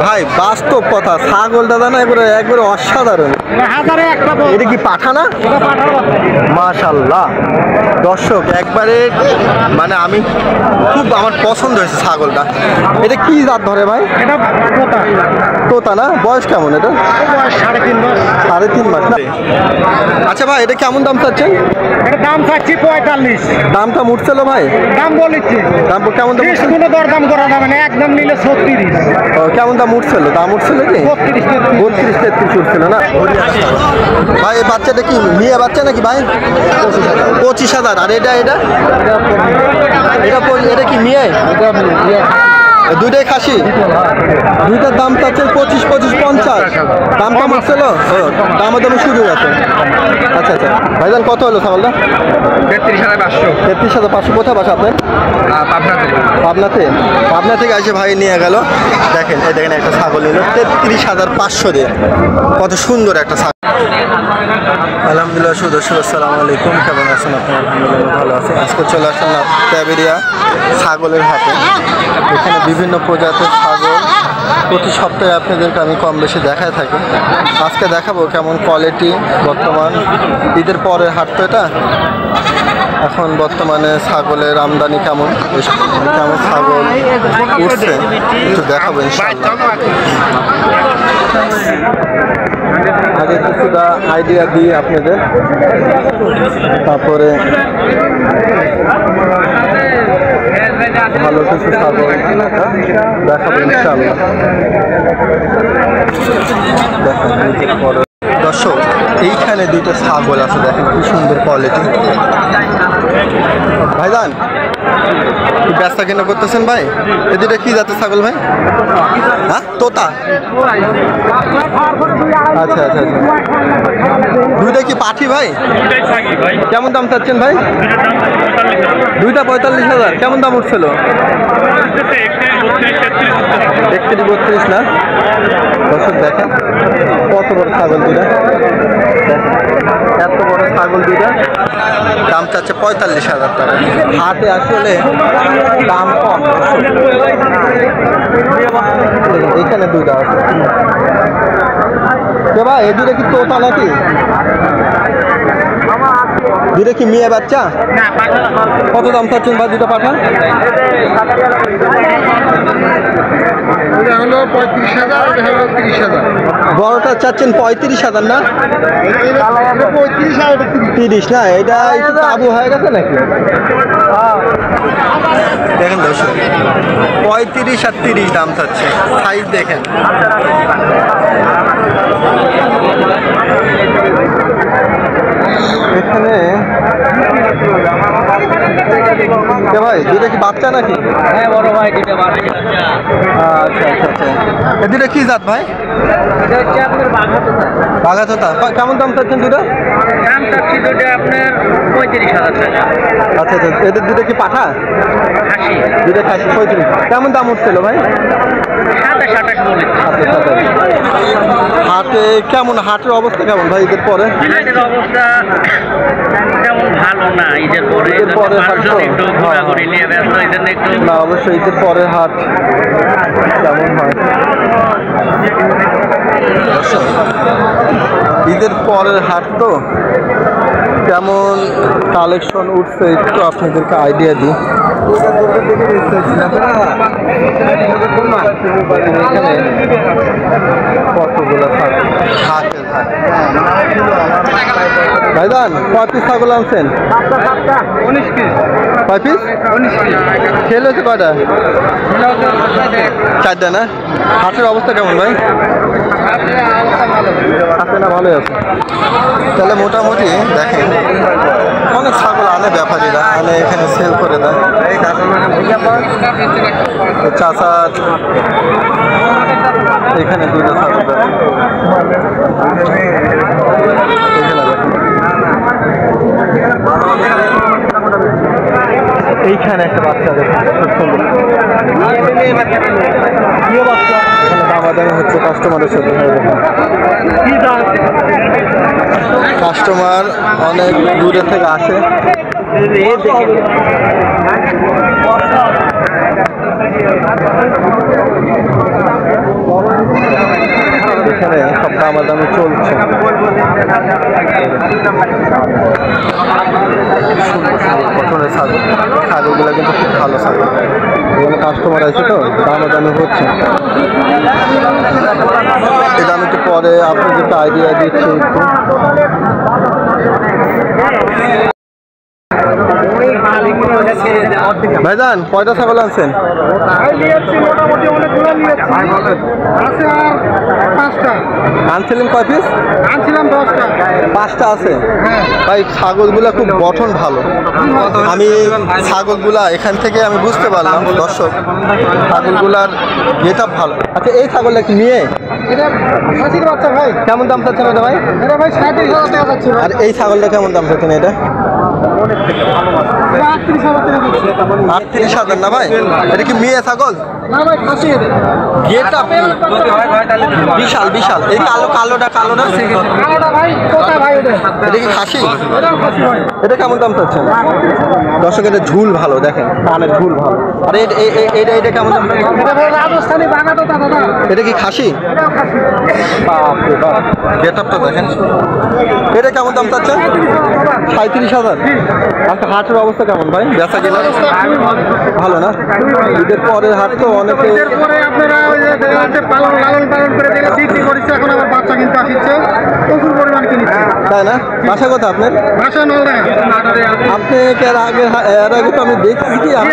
ভাই বাস্তব কথা, ছাগল দাদা না একবারে একবারে অসাধারণ। এটা কি পাঠা না? মাশাআল্লাহ দর্শক, একবারে মানে আমি খুব আমার পছন্দ হয়েছে ছাগলটা। এটা কি জাত ধরে ভাই? এটা তোতা। তোতা না? বয়স কেমন এটা? বয়স 3.5 মাস। 3.5 মাস না? আচ্ছা ভাই, এটা কেমন দাম চাচ্ছেন? এটা দাম চাচ্ছি 45। দামটা উঠছিল ভাই? দাম বলেছি। দাম কেমন দাম? কোনো দরদাম করা যাবে না, একদম নিলে 36। কেমন দাম উঠছিল? দাম উঠছিল কি 32-33 উঠছিল না? ভাই এই বাচ্চাটা কি মেয়ে বাচ্চা নাকি ভাই? 25,000। আর এটা এটা এটা কি মেয়ে? দুইটাই খাসি? দুইটার দাম চাচ্ছেন 25-50। দাম কম উঠছিল? দামের দামে শুরু গেছে। আচ্ছা আচ্ছা ভাইজান, কত হলো ছাগলটা? 33,500। 33,500। কোথায় বাসা আপনার? পাবনাতে। পাবনা থেকে এসে ভাই নিয়ে গেল। দেখেন এই দেখেন একটা ছাগল নিল 33,500 দিয়ে। কত সুন্দর একটা ছাগল। আলহামদুলিল্লাহ সুদর্শক, আসসালামু আলাইকুম। কেমন আছেন আপনার? আলহামদুলিল্লাহ ভালো আছে। আজকে চলে আসলাম তেবেরিয়া ছাগলের হাটে। এখানে বিভিন্ন প্রজাতির ছাগল প্রতি সপ্তাহে আপনাদেরকে আমি কম বেশি দেখায় থাকি। আজকে দেখাবো কেমন কোয়ালিটি। বর্তমান ঈদের পরের হাট তো এটা। এখন বর্তমানে ছাগলের আমদানি কেমন, কেমন ছাগল উঠছে একটু দেখাবো ইনশাআল্লাহ। আগে কিছুটা আইডিয়া দিই আপনাদের, তারপরে ভালো কিছু ছাগল দেখাবো ইনশাআল্লাহ। দেখেন পরে দর্শক, এইখানে দুটো ছাগল আছে, দেখেন কি সুন্দর কোয়ালিটি। ভাইজান ব্যবসা কেন করতেছেন ভাই? এই দুটো কি জাতের ছাগল ভাই? হ্যাঁ তোতা। আচ্ছা আচ্ছা আচ্ছা, দুইটা কি পাঠি ভাই? কেমন দাম চাচ্ছেন ভাই? দুইটা 45,000। কেমন দাম উঠছিল? 31-32 না? দর্শক দেখেন কত বড় ছাগল দুইটা, এত বড় ছাগল দুইটা। দাম চাচ্ছে 45,000 টাকা। হাটে আসলে দাম কম। এখানে দুইটা আছে ভাই। এই দুইটা কি তোতা নাকি? দুইটা কি মেয়ে বাচ্চা? কত দাম চাচ্ছেন ভাই দুটো পাঠা? হলো 35,000, এটা হলো 30,000। বড়টা চাচ্ছেন 35,000 না? 30 না? এটা একটু কাবু হয়ে গেছে নাকি? দেখেন দর্শক, 35 আর 30 দাম চাচ্ছে। সাইজ দেখেন। এখানে ভাই দুইটা কি বাচ্চা নাকি? হ্যাঁ বড় ভাই, দুইটা বাচ্চা। আচ্ছা আচ্ছা আচ্ছা, এ দুইটা কি জাত ভাই? এটা হচ্ছে আপনার বাঘা তোতা। কেমন দাম চাচ্ছেন দুটো? দাম চাচ্ছি দুটো আপনার 35,000 টাকা। আচ্ছা আচ্ছা, এদের দুটো কি পাঠা? খাসি। দুটো খাসি 35। কেমন দাম উঠছিল ভাই? 27-28 বলে। হাটে কেমন, হাটের অবস্থা কেমন ভাই ঈদের পরে? হাটের অবস্থা তেমন ভালো না ঈদের পরে। ঈদের পরে হাট তো? একটু ঘোরাঘুরি নিয়ে ব্যস্ত, এই জন্য একটু। না অবশ্যই ঈদের পরের হাট কেমন হয়। ঈদের পরের হাট তো কেমন কালেকশন উঠছে একটু আপনাদেরকে আইডিয়া দিই। এখানে কতগুলো হাটের হাট। ভাইজান কয় পিস ছাগল আনছেন? 19 পিস। কয় পিস? 19 পিস। সেল হয়েছে কয়টা? 4টা না? হাটের অবস্থা কেমন ভাই? আছে না? ভালোই আছে। তাহলে মোটামুটি দেখেন অনেক ছাগল আনে ব্যাপারীরা, আনে এখানে সেল করে দেয়। চাচার এখানে দুইটা ছাগল এইখানে একটা বাচ্চা দেখেন খুব সুন্দর। এখানে দামাদামি হচ্ছে কাস্টমারের সাথে। কাস্টমার অনেক দূরে থেকে আসে। বড় দামাদামি চলছে। গঠনের ছাগল, ছাগলগুলো কিন্তু খুব ভালো ছাগল। এখানে কাস্টমার আছে তো, দামাদামি হচ্ছে। এটা আমি একটু পরে আপনাদেরকে আইডিয়া দিচ্ছি একটু। ভাইজান কয়টা ছাগল আনছেন? আনছিলেন কয় পিস? আনছিলাম 10টা। 5টা আছে ভাই। ছাগলগুলা খুব গঠন ভালো। আমি ছাগলগুলা এখান থেকে আমি বুঝতে পারলাম দর্শক, ছাগলগুলার গেটআপ ভালো। আচ্ছা এই ছাগলটা কি নিয়ে এটা খাসির বাচ্চা ভাই। কেমন দাম চাচ্ছেন এটা ভাই? এটা ভাই 37,000 টাকা যাচ্ছে ভাই। আর এই ছাগলটা কেমন দাম চাচ্ছেন এটা? 38,000 টাকা যাচ্ছে। 38,000 না ভাই? এটা কি মেয়ে ছাগল? না ভাই খাসি এটা। গেটআপ বিশাল বিশাল। এই কালোটা কালোটা ভাই কোথা ভাই এটা? এটা কি খাসি? এটাও খাসি ভাই। এটা কেমন দাম চাচ্ছেন? দর্শক এটা ঝুল ভালো, দেখেন কানের ঝুল ভালো। আর এটা কেমন দাম চাচ্ছেন? এটা ভাই রাজস্থানি বাগাতো দাদা। এটা কি খাসি? এটাও খাসি। বাপরে বাপ, গেটআপটা দেখেন। এটা কেমন দাম চাচ্ছেন? 37,000। আজকে হাটের অবস্থা কেমন ভাই? বেচা কিনা ভালো না? ঈদের পরের হাট তো অনেকে। এরপরে আপনারা ওই যে লালন পালন করে দিলে বিক্রি করছে, এখন আবার বাচ্চা কিনতে আসছে, প্রচুর পরিমাণ কিনছে। তাই না? বাসা কথা আপনার? বাসা নলডাঙ্গা। আপনি কি এর আগে তো আমি দেখছি কি আমি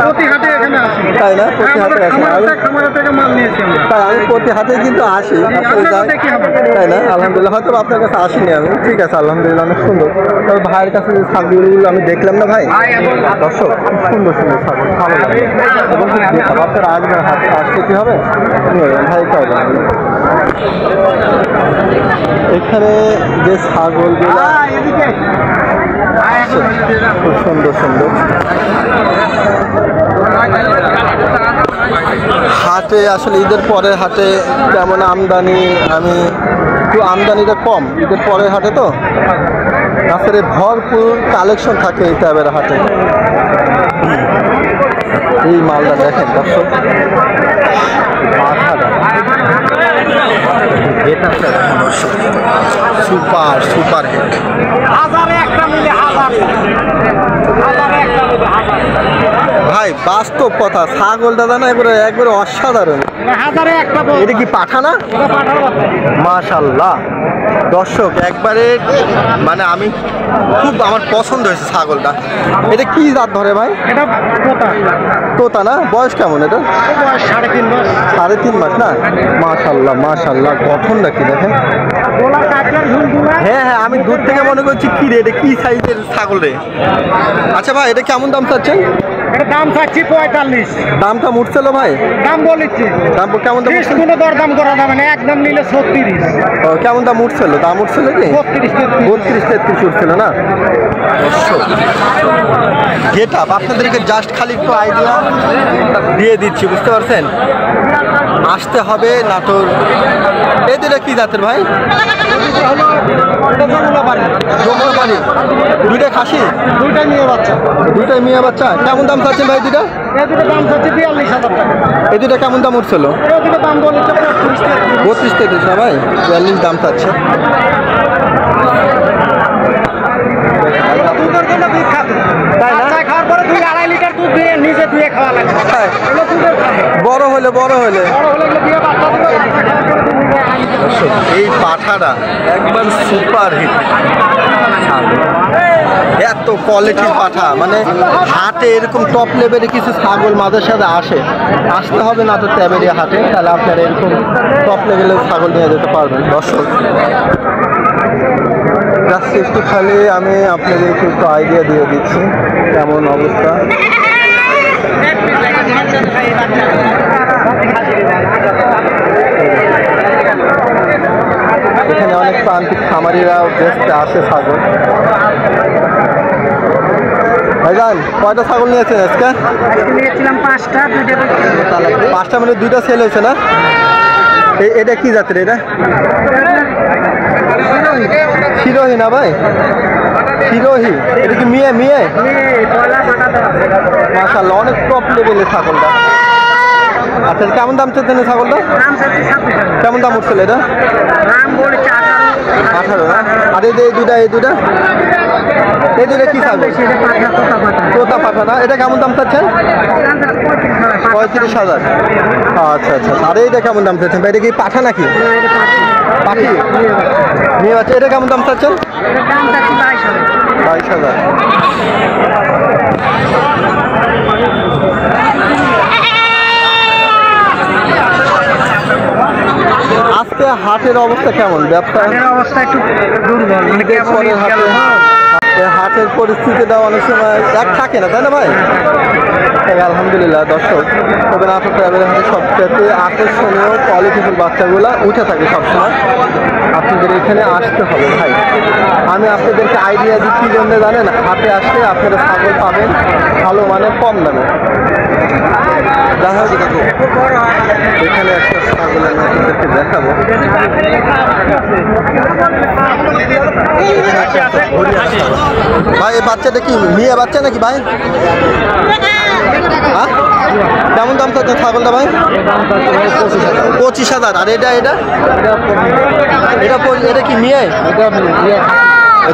প্রতি হাটে এখানে আসি। তাই না? প্রতি হাটে আসি খামারের থেকে মাল নিয়েছি আমরা। তাই আমি প্রতি হাটে কিন্তু আসি। আপনার দেখি হবে। তাই না? আলহামদুলিল্লাহ, হয়তো আপনার কাছে আসিনি আমি। ঠিক আছে, আলহামদুলিল্লাহ, অনেক সুন্দর। তবে ভাইয়ের কাছে যে ছাগলগুলো আমি দেখলাম না ভাই, দর্শক খুব সুন্দর সুন্দর ছাগল, ভালো লাগে। এবং খুব দেখাবো, আপনারা আসবেন হাতে, আসতে কি হবে ভাই পাইবেন। এখানে যে ছাগলগুলো খুব সুন্দর সুন্দর। হাটে আসলে ঈদের পরের হাটে যেমন আমদানি, আমি একটু আমদানিটা কম ঈদের পরের হাটে তো, আসলে ভরপুর কালেকশন থাকে এই ট্যাবের হাটে। এই মালটা দেখেন দর্শক, সুপার সুপার হিট। ভাই বাস্তব কথা, ছাগল দাদা না একবারে অসাধারণ। এটা কি পাঠা না? মাশাআল্লাহ দর্শক, একবারে মানে আমি খুব আমার পছন্দ হয়েছে ছাগলটা। এটা কি জাত ধরে ভাই? এটা তোতা। তোতা না? বয়স কেমন এটা? বয়স 3.5 মাস। 3.5 মাস না? মাশাআল্লাহ মাশাআল্লাহ, গঠনটা কি দেখেন। হ্যাঁ হ্যাঁ, আমি দূর থেকে মনে করছি কি রে, এটা কি সাইজের ছাগল রে। আচ্ছা ভাই, এটা কেমন দাম চাচ্ছেন? এটা দাম চাচ্ছি 45। দামটা উঠছিল ভাই? দাম বলেছি। দাম কেমন দাম? কোনো দরদাম করা যাবে না, একদম নিলে 36। কেমন দাম উঠছিল? দাম উঠছিল কি 32-33 উঠছিল না? গেট আপ আপনাদেরকে জাস্ট খালি একটু আইডিয়া দিয়ে দিচ্ছি, বুঝতে পারছেন? আসতে হবে নাটোর। এই দুটা কি জাতের ভাই? যমুনাপাড়ি। দুইটা খাসি? দুইটাই মেয়ে বাচ্চা। দুইটাই মেয়ে বাচ্চা। কেমন দাম চাচ্ছেন ভাই দুইটা? এই দুটো দাম চাচ্ছি 42,000 টাকা। এই দুটা কেমন দাম উঠছিল? এই দুটো দাম বলেছে 32-33 না ভাই? 42 দাম চাচ্ছে। দুধের জন্য দুধ খাবে, তাই না? খাওয়ার পরে 2-2.5 লিটার দুধ দিয়ে নিজে ধুয়ে খাওয়া লাগে। এগুলো দুধের খাবে। বড় হলে বড় হলে এগুলো দিয়ে বাচ্চা দিবে, বাচ্চা খাওয়ার পরে দুধ দিয়ে এই পাঠাটা একবার সুপার হিট। এত কোয়ালিটির পাঠা, মানে হাটে এরকম টপ লেভেলে কিছু ছাগল মাঝে সাথে আসতে হবে না তো ট্যাবেরিয়া হাটে, তাহলে আপনারা এরকম টপ লেভেলের ছাগল নিয়ে যেতে পারবেন। দর্শক জাস্ট একটু খালি আমি আপনাদেরকে একটু আইডিয়া দিয়ে দিচ্ছি কেমন অবস্থা। এখানে অনেক প্রান্তিক খামারিরাও বেচতে আসে ছাগল। ভাইজান কয়টা ছাগল নিয়েছেন আজকে? নিয়েছিলাম 5টা, 5টা মানে 2টা সেল হয়েছে না? এটা কি জাতের? এটা শিরোহী না ভাই? শিরোহী। এটা কি মেয়ে? মাশাআল্লাহ, অনেক টপ লেভেলের ছাগলটা। আচ্ছা কেমন দাম চাচ্ছেন এই ছাগলটা? দাম চাচ্ছি 26,000। কেমন দাম উঠছিল এটা? দাম বলেছে 18 না? আর এই দুটা কি ছাগল? তোতা পাঠা না? এটা কেমন দাম চাচ্ছেন? 35,000। আচ্ছা আচ্ছা। আর এইটা কেমন দাম চাচ্ছেন? এটা কি পাঠা নাকি? পাখি মেয়ে বাচ্চা। এটা কেমন দাম চাচ্ছেন? দাম চাচ্ছি 22,000। 22,000। আজকে হাটের অবস্থা কেমন? ব্যবসা অবস্থা একটু দুর্বল, মানে পরের হাটের পরিস্থিতিটা অনেক সময় এক থাকে না, তাই না ভাই? আলহামদুলিল্লাহ দর্শক, তবে নাটক ট্রাভেলের হাতে সবচেয়ে আকর্ষণীয় কোয়ালিটিফুল বাচ্চাগুলা উঠে থাকে সবসময়। আপনাদের এখানে আসতে হবে ভাই। আমি আপনাদেরকে আইডিয়া দিচ্ছি জন্য জানেন, হাটে আসলে আপনারা ছাগল পাবেন ভালো মানে কম দামে। এখানে একটা ছাগল আমি আপনাদেরকে দেখাবো। ভাই এই বাচ্চাটা কি মেয়ে বাচ্চা নাকি ভাই? হ্যাঁ কেমন দাম চাচ্ছে ছাগলটা ভাই? 25,000। আর এটা এটা কি মেয়ে?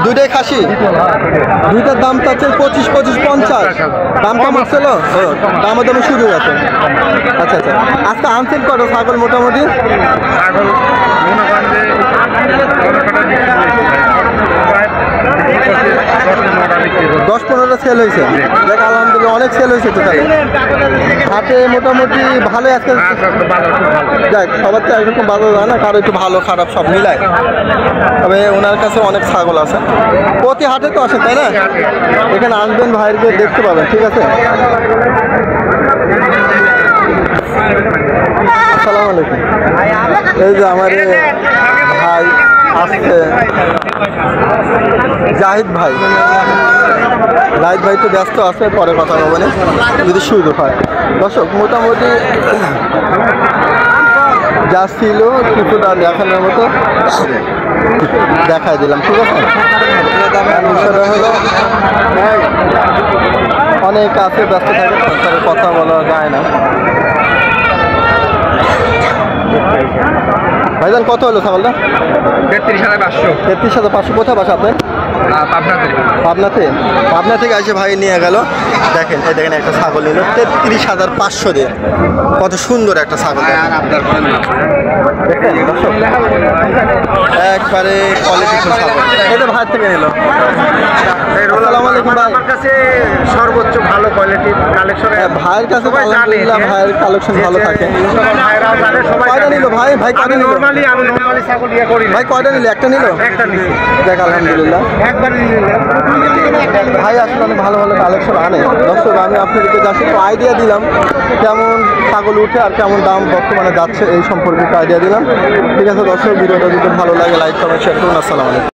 দুইটাই খাসি? দুইটার দাম চাচ্ছে 25, 50। দাম কম হচ্ছিল? দামের দামে সুযোগ আছে। আচ্ছা আচ্ছা। আজকে আনছেন কত ছাগল মোটামুটি? 10-15টা সেল হয়েছে। দেখ আলহামদুলিল্লাহ অনেক সেল হয়েছে তো। তাহলে হাটে মোটামুটি ভালোই আজকে। যাক সবার তো একরকম ভালো যায় না, কারো একটু ভালো খারাপ সব মিলায়। তবে ওনার কাছে অনেক ছাগল আছে। প্রতি হাটে তো আসেন তাই না? এখানে আসবেন ভাইয়েরকে দেখতে পাবেন, ঠিক আছে? আসসালামু আলাইকুম। এই যে আমার ভাই আসছে জাহিদ ভাই তো ব্যস্ত আছে, পরে কথা বলবেন যদি সুযোগ হয়। দর্শক মোটামুটি যা ছিল কিছুটা দেখানোর মতো দেখাই দিলাম, ঠিক আছে? বিষয়টা হলো অনেক আছে, ব্যস্ত থাকে, তার কথা বলা যায় না। ভাইজান কত হলো ছাগলটা? 33,500। 33,500। কোথায় বাসা আপনার? পাবনা থেকে এসে ভাই নিয়ে গেল। দেখেন এই দেখেন একটা ছাগল নিল 33,500 দিয়ে। কত সুন্দর একটা ছাগল, একবারে কোয়ালিটিফুল ছাগল। এটা ভাই থেকে নিল। আসসালামু আলাইকুম ভাই। আমার কাছে সর্বোচ্চ ভালো কোয়ালিটির কালেকশন। ভাইয়ের কাছে আলহামদুলিল্লাহ ভাইয়ের কালেকশন ভালো থাকে। কয়টা নিল ভাই? কয়টা নিল? আমি নরমালি ছাগল ইয়ে করি। ভাই কয়টা নিল? একটা নিল? একটা নিল। দেখ আলহামদুলিল্লাহ একবারে নিল। ভাই আসলে অনেক ভালো ভালো কালেকশন আনে। দর্শক আমি আপনাদেরকে জাস্ট একটু আইডিয়া দিলাম কেমন ছাগল উঠে আর কেমন দাম বর্তমানে যাচ্ছে এই সম্পর্কে আইডিয়া দিলাম, ঠিক আছে? দর্শক ভিডিওটা যদি ভালো লাগে লাইক কমেন্ট শেয়ার করুন। আসসালামু আলাইকুম।